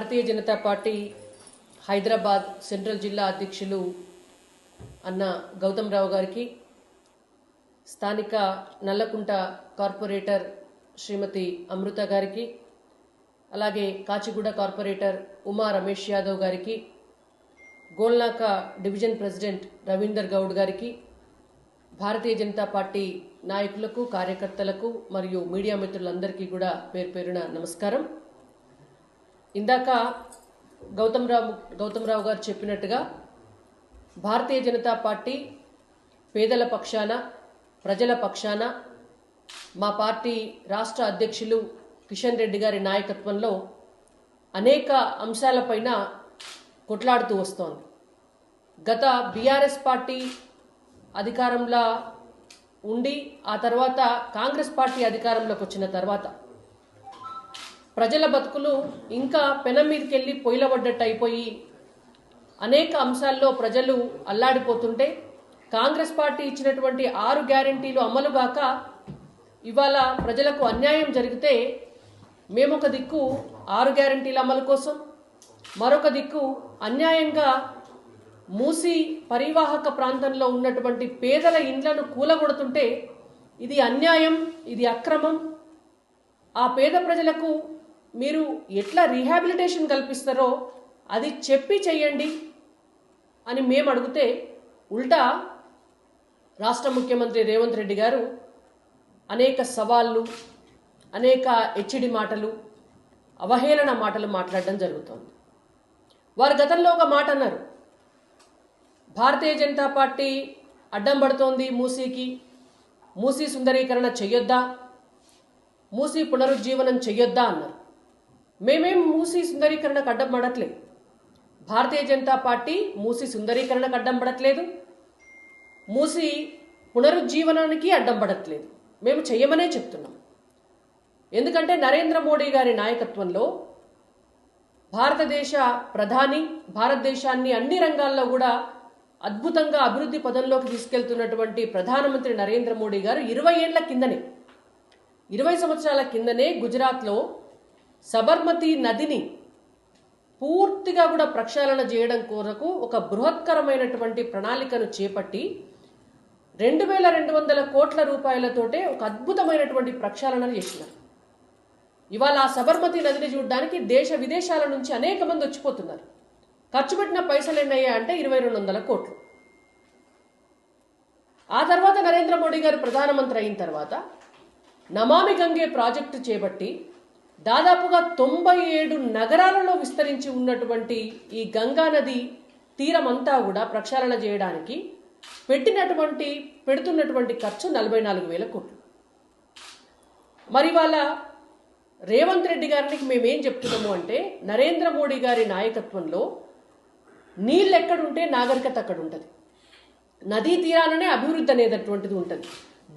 Bharatiya Janata party Hyderabad central జిల్లా అధ్యక్షులు అన్న గౌతమ్ రావు గారికి, స్థానిక నల్లకుంట కార్పొరేటర్ శ్రీమతి అమృత గారికి, అలాగే కాచిగూడ కార్పొరేటర్ ఉమా రమేష్ యాదవ్ గారికి, గోల్నాక డివిజన్ ప్రెసిడెంట్ రవీందర్ గౌడ్ గారికి, భారతీయ జనతా పార్టీ నాయకులకు, కార్యకర్తలకు మరియు మీడియా మిత్రులందరికీ కూడా పేరు పేరున నమస్కారం. ఇందాక గౌతమ్ రావు గారు చెప్పినట్టుగా భారతీయ జనతా పార్టీ పేదల పక్షాన, ప్రజల పక్షాన మా పార్టీ రాష్ట్ర అధ్యక్షులు కిషన్ రెడ్డి గారి నాయకత్వంలో అనేక అంశాలపైన కొట్లాడుతూ వస్తోంది. గత బీఆర్ఎస్ పార్టీ అధికారంలో ఉండి ఆ తర్వాత కాంగ్రెస్ పార్టీ అధికారంలోకి వచ్చిన తర్వాత ప్రజల బతుకులు ఇంకా పెనం మీదకెళ్ళి పొయ్యిలబడ్డట్టు అయిపోయి అనేక అంశాల్లో ప్రజలు అల్లాడిపోతుంటే, కాంగ్రెస్ పార్టీ ఇచ్చినటువంటి 6 గ్యారెంటీలు అమలుగాక ఇవాళ ప్రజలకు అన్యాయం జరిగితే మేమొక దిక్కు 6 గ్యారెంటీల అమలు కోసం, మరొక దిక్కు అన్యాయంగా మూసి పరివాహక ప్రాంతంలో ఉన్నటువంటి పేదల ఇండ్లను కూలగొడుతుంటే ఇది అన్యాయం, ఇది అక్రమం. ఆ పేద ప్రజలకు మీరు ఎట్లా రీహాబిలిటేషన్ కల్పిస్తారో అది చెప్పి చెయ్యండి అని మేము అడిగితే, ఉల్టా రాష్ట్ర ముఖ్యమంత్రి రేవంత్ రెడ్డి గారు అనేక సవాళ్ళు, అనేక హెచ్చడి మాటలు, అవహేళన మాటలు మాట్లాడడం జరుగుతోంది. వారు గతంలో ఒక మాట అన్నారు, భారతీయ జనతా పార్టీ అడ్డం పడుతోంది మూసీకి, మూసీ సుందరీకరణ చెయ్యొద్దా, మూసీ పునరుజ్జీవనం చెయ్యొద్దా అన్నారు. మేమేం మూసీ సుందరీకరణకు అడ్డం పడట్లేదు. భారతీయ జనతా పార్టీ మూసీ సుందరీకరణకు అడ్డం పడట్లేదు, మూసీ పునరుజ్జీవనానికి అడ్డం పడట్లేదు. మేము చెయ్యమనే చెప్తున్నాం. ఎందుకంటే నరేంద్ర మోడీ గారి నాయకత్వంలో భారతదేశ ప్రధాని, భారతదేశాన్ని అన్ని రంగాల్లో కూడా అద్భుతంగా అభివృద్ధి పదంలోకి తీసుకెళ్తున్నటువంటి ప్రధానమంత్రి నరేంద్ర మోడీ గారు 20 ఏళ్ల కిందనే, 20 సంవత్సరాల కిందనే గుజరాత్లో సబర్మతి నదిని పూర్తిగా కూడా ప్రక్షాళన చేయడం కొరకు ఒక బృహత్కరమైనటువంటి ప్రణాళికను చేపట్టి 2200 కోట్ల రూపాయలతోటే ఒక అద్భుతమైనటువంటి ప్రక్షాళనలు చేసినారు. ఇవాళ ఆ సబర్మతి నదిని చూడడానికి దేశ విదేశాల నుంచి అనేక మంది వచ్చిపోతున్నారు. ఖర్చు పెట్టిన పైసలు ఎన్నయ్యా అంటే 2200 కోట్లు. ఆ తర్వాత నరేంద్ర మోడీ గారు ప్రధానమంత్రి అయిన తర్వాత నమామి గంగే ప్రాజెక్టు చేపట్టి దాదాపుగా 97 నగరాలలో విస్తరించి ఉన్నటువంటి ఈ గంగా నది తీరమంతా కూడా ప్రక్షాళన చేయడానికి పెడుతున్నటువంటి ఖర్చు 44,000 కోట్లు. మరి వాళ్ళ రేవంత్ రెడ్డి గారికి మేమేం చెప్తున్నాము అంటే, నరేంద్ర మోడీ గారి నాయకత్వంలో నీళ్ళు ఎక్కడుంటే నాగరికత అక్కడ ఉంటుంది, నదీ తీరాలనే అభివృద్ధి అనేటటువంటిది ఉంటుంది.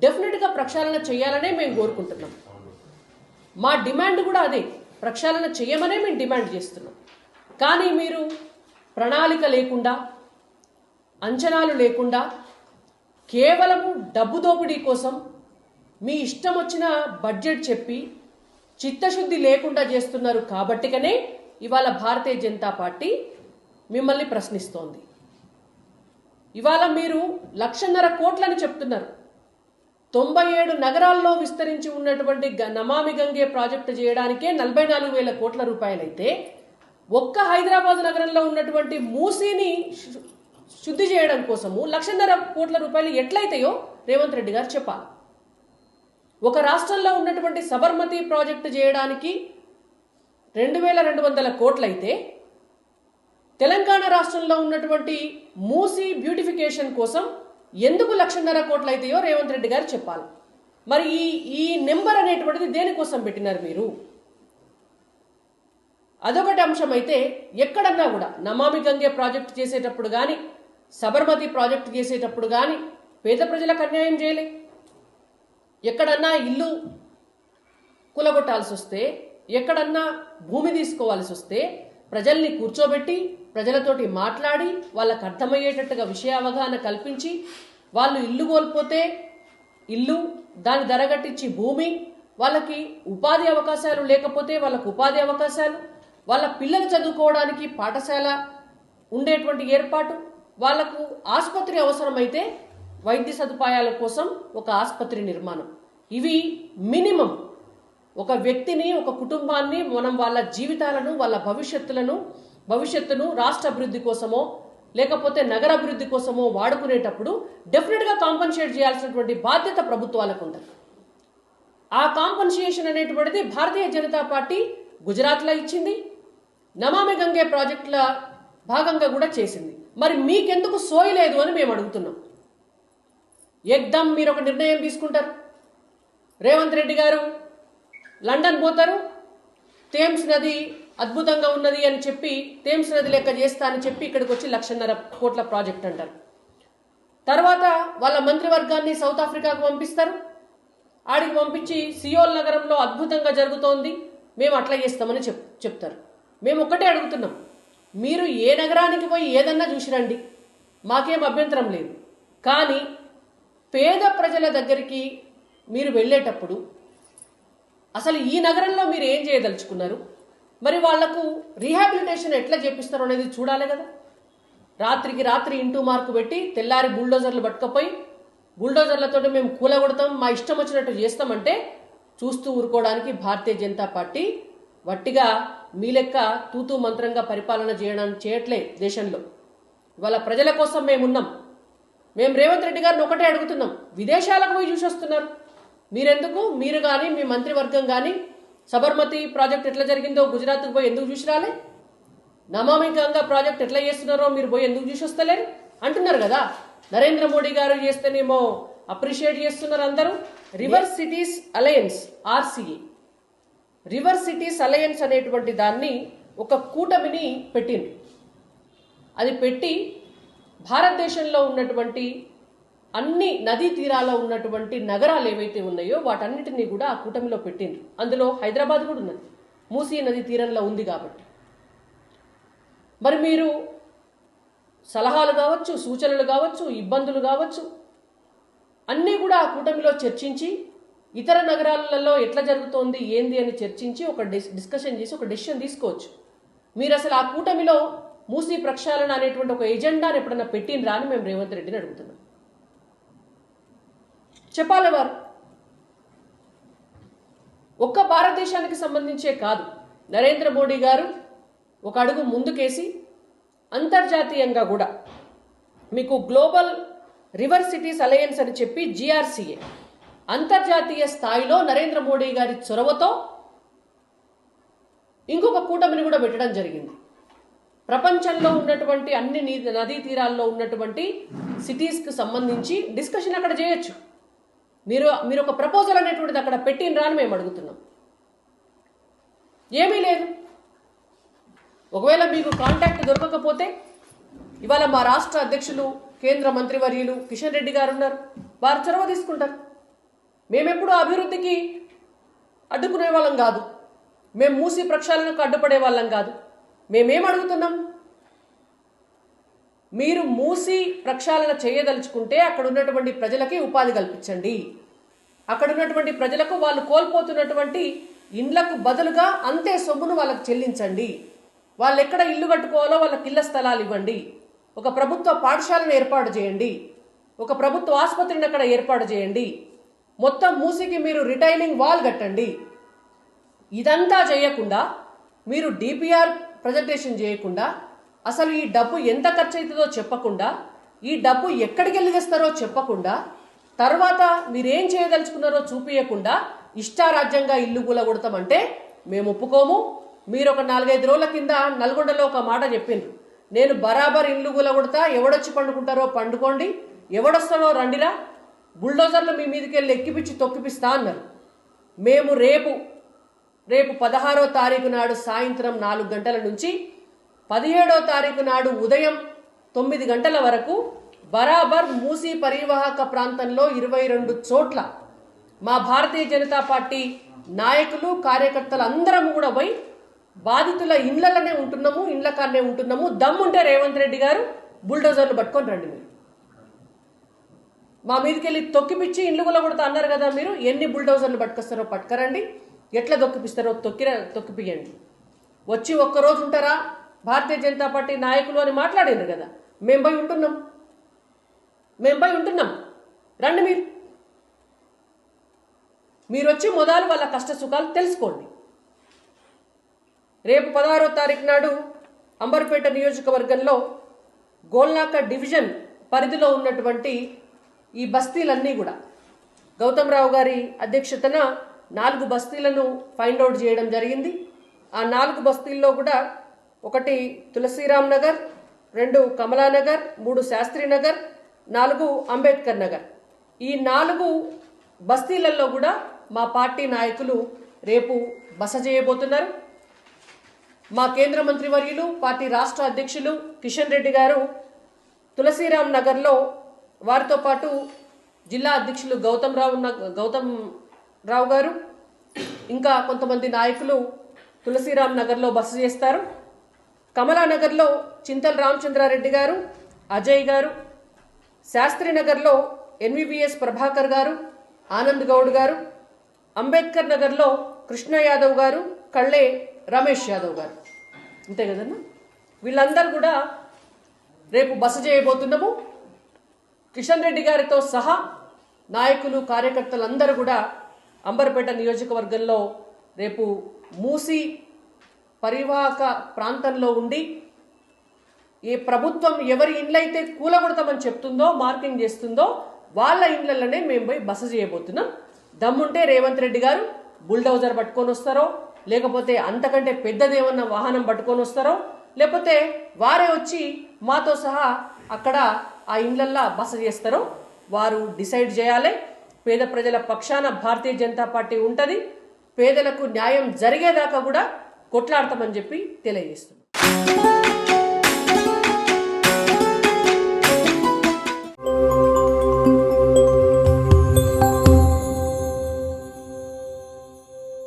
డెఫినెట్గా ప్రక్షాళన చేయాలనే మేము కోరుకుంటున్నాం. మా డిమాండ్ కూడా అదే, ప్రక్షాళన చేయమనే మేము డిమాండ్ చేస్తున్నాం. కానీ మీరు ప్రణాళిక లేకుండా, అంచనాలు లేకుండా, కేవలము డబ్బు దోపిడీ కోసం మీ ఇష్టం వచ్చిన బడ్జెట్ చెప్పి చిత్తశుద్ధి లేకుండా చేస్తున్నారు. కాబట్టికనే ఇవాళ భారతీయ జనతా పార్టీ మిమ్మల్ని ప్రశ్నిస్తోంది. ఇవాళ మీరు 1,50,000 కోట్లని చెప్తున్నారు. 97 నగరాల్లో విస్తరించి ఉన్నటువంటి నమామి గంగే ప్రాజెక్టు చేయడానికే 44,000 కోట్ల రూపాయలైతే, ఒక్క హైదరాబాద్ నగరంలో ఉన్నటువంటి మూసీని శుద్ధి చేయడం కోసము 1,50,000 కోట్ల రూపాయలు ఎట్లయితాయో రేవంత్ రెడ్డి గారు చెప్పాలి. ఒక రాష్ట్రంలో ఉన్నటువంటి సబర్మతి ప్రాజెక్టు చేయడానికి 2,200 కోట్లయితే, తెలంగాణ రాష్ట్రంలో ఉన్నటువంటి మూసీ బ్యూటిఫికేషన్ కోసం ఎందుకు 1,50,000 కోట్లు అయితాయో రేవంత్ రెడ్డి గారు చెప్పాలి. మరి ఈ నెంబర్ అనేటువంటిది దేనికోసం పెట్టినారు మీరు? అదొకటి అంశం అయితే, ఎక్కడన్నా కూడా నమామి గంగే ప్రాజెక్టు చేసేటప్పుడు కానీ, సబర్మతి ప్రాజెక్టు చేసేటప్పుడు కానీ పేద ప్రజలకు అన్యాయం చేయలే. ఎక్కడన్నా ఇల్లు కూలగొట్టాల్సి వస్తే, ఎక్కడన్నా భూమి తీసుకోవాల్సి వస్తే ప్రజల్ని కూర్చోబెట్టి, ప్రజలతోటి మాట్లాడి, వాళ్ళకు అర్థమయ్యేటట్టుగా విషయ అవగాహన కల్పించి, వాళ్ళు ఇల్లు కోల్పోతే ఇల్లు, దాని ధర కట్టించి భూమి, వాళ్ళకి ఉపాధి అవకాశాలు లేకపోతే వాళ్ళకు ఉపాధి అవకాశాలు, వాళ్ళ పిల్లలు చదువుకోవడానికి పాఠశాల ఉండేటువంటి ఏర్పాటు, వాళ్లకు ఆసుపత్రి అవసరమైతే వైద్య సదుపాయాల కోసం ఒక ఆసుపత్రి నిర్మాణం, ఇవి మినిమం. ఒక వ్యక్తిని, ఒక కుటుంబాన్ని మనం వాళ్ళ జీవితాలను, వాళ్ళ భవిష్యత్తును రాష్ట్ర అభివృద్ధి కోసమో లేకపోతే నగర అభివృద్ధి కోసమో వాడుకునేటప్పుడు డెఫినెట్గా కాంపన్సేట్ చేయాల్సినటువంటి బాధ్యత ప్రభుత్వాలకు ఉంటుంది. ఆ కాంపన్సేషన్ అనేటువంటిది భారతీయ జనతా పార్టీ గుజరాత్లో ఇచ్చింది, నమామి గంగే ప్రాజెక్టుల భాగంగా కూడా చేసింది. మరి మీకెందుకు సోయలేదు అని మేము అడుగుతున్నాం. ఎగ్దమ్ మీరు ఒక నిర్ణయం తీసుకుంటారు, రేవంత్ రెడ్డి గారు లండన్ పోతారు, థేమ్స్ నది అద్భుతంగా ఉన్నది అని చెప్పి థేమ్స్ నది లెక్క చేస్తా అని చెప్పి ఇక్కడికి వచ్చి 1,50,000 కోట్ల ప్రాజెక్ట్ అంటారు. తర్వాత వాళ్ళ మంత్రివర్గాన్ని సౌత్ ఆఫ్రికాకు పంపిస్తారు, ఆడికి పంపించి సియోల్ నగరంలో అద్భుతంగా జరుగుతోంది, మేము అట్లా చేస్తామని చెప్తారు. మేము ఒక్కటే అడుగుతున్నాం, మీరు ఏ నగరానికి పోయి ఏదన్నా చూసిరండి, మాకేం అభ్యంతరం లేదు. కానీ పేద ప్రజల దగ్గరికి మీరు వెళ్ళేటప్పుడు అసలు ఈ నగరంలో మీరు ఏం చేయదలుచుకున్నారు, మరి వాళ్లకు రీహాబిలిటేషన్ ఎట్లా చేపిస్తారో అనేది చూడాలి కదా. రాత్రికి రాత్రి ఇంటూ మార్కు పెట్టి తెల్లారి బుల్డోజర్లు పట్టుకపోయి బుల్డోజర్లతో మేము కూలగొడతాం, మా ఇష్టం వచ్చినట్టు చేస్తామంటే చూస్తూ ఊరుకోవడానికి భారతీయ జనతా పార్టీ వట్టిగా మీ లెక్క తూతూ మంత్రంగా పరిపాలన చేయట్లే దేశంలో. ఇవాళ ప్రజల కోసం మేమున్నాం. మేము రేవంత్ రెడ్డి గారిని ఒకటే అడుగుతున్నాం, విదేశాలకు పోయి చూసి వస్తున్నారు, మీరెందుకు, మీరు కానీ మీ మంత్రివర్గం కానీ సబర్మతి ప్రాజెక్ట్ ఎట్లా జరిగిందో గుజరాత్కు పోయి ఎందుకు చూసి రాలే, నమామి గంగా ప్రాజెక్ట్ ఎట్లా చేస్తున్నారో మీరు పోయి ఎందుకు చూసి వస్తలేరు అంటున్నారు కదా. నరేంద్ర మోడీ గారు చేస్తేనేమో అప్రిషియేట్ చేస్తున్నారు అందరూ. River cities alliance RCA, river cities alliance అనేటువంటి దాన్ని ఒక కూటమిని పెట్టింది. అది పెట్టి భారతదేశంలో ఉన్నటువంటి అన్ని నదీ తీరాల్లో ఉన్నటువంటి నగరాలు ఏవైతే ఉన్నాయో వాటన్నిటినీ కూడా ఆ కూటమిలో పెట్టింది. అందులో హైదరాబాద్ కూడా ఉన్నది, మూసీ నది తీరంలో ఉంది కాబట్టి. మరి మీరు సలహాలు కావచ్చు, సూచనలు కావచ్చు, ఇబ్బందులు కావచ్చు, అన్నీ కూడా ఆ కూటమిలో చర్చించి ఇతర నగరాలలో ఎట్లా జరుగుతోంది ఏంది అని చర్చించి ఒక డిస్కషన్ చేసి ఒక డెసిషన్ తీసుకోవచ్చు. మీరు అసలు ఆ కూటమిలో మూసీ ప్రక్షాళన అనేటువంటి ఒక ఎజెండాను ఎప్పుడన్నా పెట్టినరా అని మేము రేవంత్ రెడ్డిని అడుగుతున్నాం. చెప్పాలి వారు. ఒక్క భారతదేశానికి సంబంధించే కాదు, నరేంద్ర మోడీ గారు ఒక అడుగు ముందుకేసి అంతర్జాతీయంగా కూడా మీకు గ్లోబల్ రివర్ సిటీస్ అలయన్స్ అని చెప్పి GRCA అంతర్జాతీయ స్థాయిలో నరేంద్ర మోడీ గారి చొరవతో ఇంకొక కూటమిని కూడా పెట్టడం జరిగింది. ప్రపంచంలో ఉన్నటువంటి అన్ని నదీ తీరాల్లో ఉన్నటువంటి సిటీస్కి సంబంధించి డిస్కషన్ అక్కడ చేయొచ్చు. మీరు ఒక ప్రపోజల్ అనేటువంటిది అక్కడ పెట్టినరా అని మేము అడుగుతున్నాం. ఏమీ లేదు. ఒకవేళ మీకు కాంటాక్ట్ దొరకకపోతే ఇవాళ మా రాష్ట్ర అధ్యక్షులు కేంద్ర మంత్రివర్యులు కిషన్ రెడ్డి గారు ఉన్నారు, వారు చొరవ తీసుకుంటారు. మేమెప్పుడు అభివృద్ధికి అడ్డుకునే వాళ్ళం కాదు, మేము మూసీ ప్రక్షాళనకు అడ్డుపడే వాళ్ళం కాదు. మేమేం అడుగుతున్నాం, మీరు మూసీ ప్రక్షాళన చేయదలుచుకుంటే అక్కడ ఉన్నటువంటి ప్రజలకి ఉపాధి కల్పించండి, అక్కడ ఉన్నటువంటి ప్రజలకు వాళ్ళు కోల్పోతున్నటువంటి ఇండ్లకు బదులుగా అంతే సొమ్మును వాళ్ళకు చెల్లించండి, వాళ్ళు ఎక్కడ ఇల్లు కట్టుకోవాలో వాళ్ళకి ఇళ్ల స్థలాలు ఇవ్వండి, ఒక ప్రభుత్వ పాఠశాలను ఏర్పాటు చేయండి, ఒక ప్రభుత్వ ఆసుపత్రిని అక్కడ ఏర్పాటు చేయండి, మొత్తం మూసీకి మీరు రిటైనింగ్ వాల్ కట్టండి. ఇదంతా చేయకుండా మీరు DPR ప్రజెంటేషన్ చేయకుండా, అసలు ఈ డబ్బు ఎంత ఖర్చు అవుతుందో చెప్పకుండా, ఈ డబ్బు ఎక్కడికి వెళ్ళిస్తారో చెప్పకుండా, తర్వాత మీరేం చేయదలుచుకున్నారో చూపించకుండా ఇష్టారాజ్యంగా ఇల్లు కూలగొడతామంటే మేము ఒప్పుకోము. మీరు ఒక 4-5 రోజుల కింద నల్గొండలో ఒక మాట చెప్పిండ్రు, నేను బరాబర్ ఇల్లు కూలగొడతా, ఎవడొచ్చి పండుకుంటారో పండుకోండి, ఎవడొస్తాడో రండిరా, బుల్డోజర్లు మీ మీదకి వెళ్ళి ఎక్కిపిచ్చి తొక్కిపిస్తా అన్నారు. మేము రేపు 16వ తారీఖు నాడు సాయంత్రం 4 గంటల నుంచి 17వ తారీఖు నాడు ఉదయం 9 గంటల వరకు బరాబర్ మూసీ పరివాహక ప్రాంతంలో 22 చోట్ల మా భారతీయ జనతా పార్టీ నాయకులు కార్యకర్తలు అందరం కూడా పోయి బాధితుల ఇండ్లనే ఉంటున్నాము, ఇండ్ల కాడనే ఉంటున్నాము. దమ్ముంటే రేవంత్ రెడ్డి గారు బుల్డోజర్లు పట్టుకొని రండి. మీరు మా మీదకి వెళ్ళి తొక్కిపిచ్చి ఇండ్లు కూలగొడతా అన్నారు కదా, మీరు ఎన్ని బుల్డోజర్లు పట్టుకొస్తారో పట్టుకరండి, ఎట్లా తొక్కిపిస్తారో తొక్కిపియండి. వచ్చి ఒక్కరోజు ఉంటారా భారతీయ జనతా పార్టీ నాయకులు అని మాట్లాడారు కదా. మేము పోయి ఉంటున్నాం, రండి మీరు వచ్చి మొదలు వాళ్ళ కష్ట సుఖాలు తెలుసుకోండి. రేపు 16వ తారీఖు నాడు అంబర్పేట నియోజకవర్గంలో గోల్నాక డివిజన్ పరిధిలో ఉన్నటువంటి ఈ బస్తీలన్నీ కూడా గౌతమ్ రావు గారి అధ్యక్షతన 4 బస్తీలను ఫైండ్ అవుట్ చేయడం జరిగింది. ఆ 4 బస్తీల్లో కూడా 1 తులసిరామ్ నగర్, 2 కమలానగర్, 3 శాస్త్రి నగర్, 4 అంబేద్కర్ నగర్. ఈ 4 బస్తీలలో కూడా మా పార్టీ నాయకులు రేపు బస చేయబోతున్నారు. మా కేంద్ర మంత్రి వర్యులు పార్టీ రాష్ట్ర అధ్యక్షులు కిషన్ రెడ్డి గారు తులసిరామ్ నగర్లో వారితో పాటు జిల్లా అధ్యక్షులు గౌతమ్ రావు గారు ఇంకా కొంతమంది నాయకులు తులసిరామ్ నగర్లో బస చేస్తారు. కమలానగర్లో చింతల్ రామచంద్రారెడ్డి గారు, అజయ్ గారు, శాస్త్రి నగర్లో ఎన్విబిఎస్ ప్రభాకర్ గారు, ఆనంద్ గౌడ్ గారు, అంబేద్కర్ నగర్లో కృష్ణ యాదవ్ గారు, కళ్ళే రమేష్ యాదవ్ గారు. అంతే కదన్నా, వీళ్ళందరూ కూడా రేపు బస చేయబోతున్నాము. కిషన్ రెడ్డి గారితో సహా నాయకులు కార్యకర్తలందరూ కూడా అంబర్పేట నియోజకవర్గంలో రేపు మూసి పరివాహక ప్రాంతంలో ఉండి ఏ ప్రభుత్వం ఎవరి ఇండ్లైతే కూలగొడతామని చెప్తుందో మార్కింగ్ చేస్తుందో వాళ్ళ ఇండ్లలోనే మేము పోయి బస చేయబోతున్నాం. దమ్ముంటే రేవంత్ రెడ్డి గారు బుల్డోజర్ పట్టుకొని వస్తారో, లేకపోతే అంతకంటే పెద్దదేమన్నా వాహనం పట్టుకొని వస్తారో, లేకపోతే వారే వచ్చి మాతో సహా అక్కడ ఆ ఇండ్లల్లో బస చేస్తారో వారు డిసైడ్ చేయాలి. పేద ప్రజల పక్షాన భారతీయ జనతా పార్టీ ఉంటుంది. పేదలకు న్యాయం జరిగేదాకా కూడా కొట్లాడతామని చెప్పి తెలియజేస్తున్నాం.